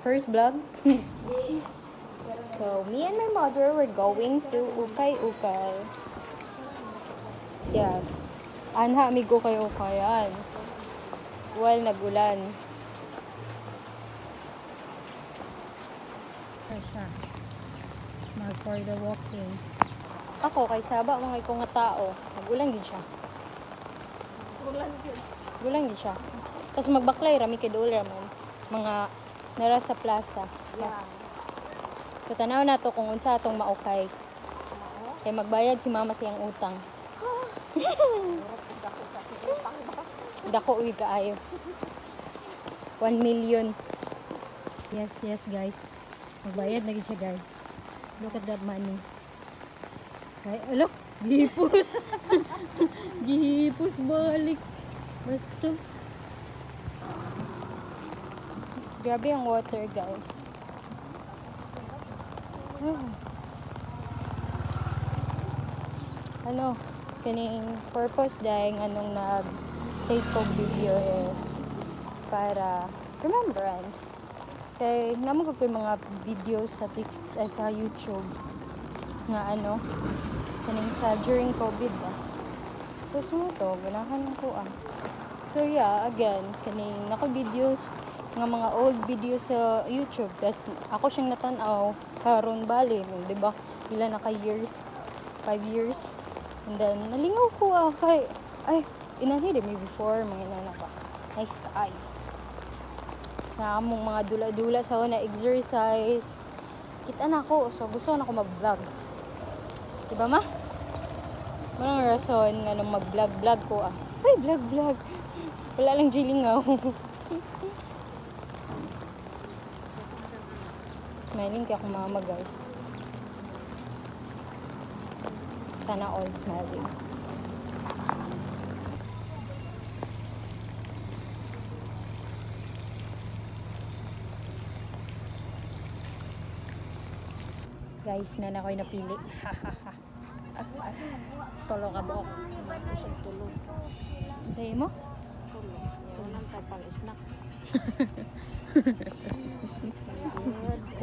First vlog. So, me and my mother were going to Ukay-Ukay. Yes. Anha, amigo kayo Ukayan. Well, nagulan. Siya. Mag for the walking. Ako, kay Saba, mga ikaw nga tao. Nagulan din siya. Gulang din siya. Tapos magbaklay, rami kay Dole raman. Mga nara sa plaza. Yeah. So, tanaw na to kung unsa atong maukay. Kaya magbayad si mama siyang utang. Dako uy kaayo. 1 million. Yes, yes guys. Magbayad na gid siya guys. Look at that money. Ay, look, gihipos. Gihipos balik. Bastos. Grabe ang water guys. Ano, kaning purpose dahil anong nag-take ko video is para remembrance. Kay naman ko yung mga videos sa YouTube nga ano, kaning sa during COVID ba. Tapos mo to, ganahan ko So yeah, again, kaning naka-videos nga mga old videos sa YouTube. Tapos ako siyang natanaw karon bali, di ba? Ilan na ka years? 5 years. And then nalingaw ko kay ay inanhid me before mga inana ba. Nice ka ay. Na among mga dula-dula sa na exercise. Kita na ako, so gusto na ako mag-vlog. Di ba ma? Walang rason nga nung mag-vlog ko Ay, vlog. Wala lang jilingaw. Smiling kaya ako mama guys. Sana all smiling. Guys, na ako'y napili. Tulo ka buok. Sa'yo mo? Tulo. Pang snack.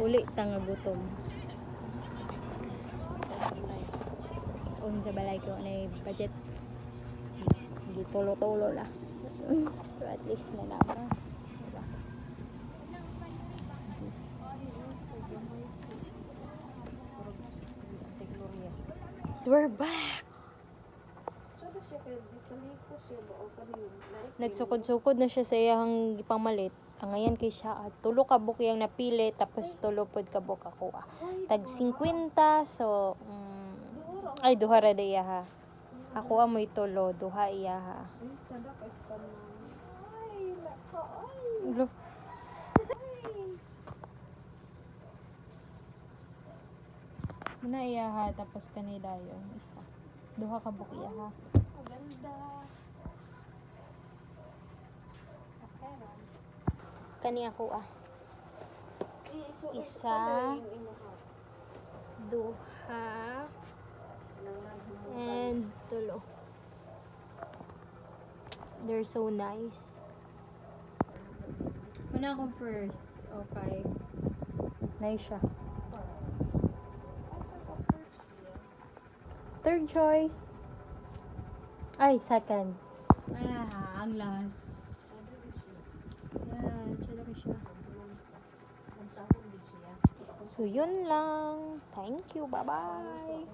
Uli tanga gutom. Sa balay ko na budget. Hindi tulo-tulo la. So at least na naman. Diba? We're back! Nagsukod-sukod na siya sa iyang ipamalit. Ang ngayon kay siya, tulo ka book yung napili, tapos tulo pod ka book ako. Tag 50, so, ay, duha ra da iya ha. Ako amoy tulo, duha iya ha. Ulo. Muna iya ha, tapos kanila yung isa. Duha ka book iya ha. Maganda. Kani ako Isa, duha, and tulo. They're so nice. Muna ako first. Okay. Nice siya. Third choice. Ay, second. Ang last. Yan, siya siya. So, yun lang. Thank you. Bye-bye.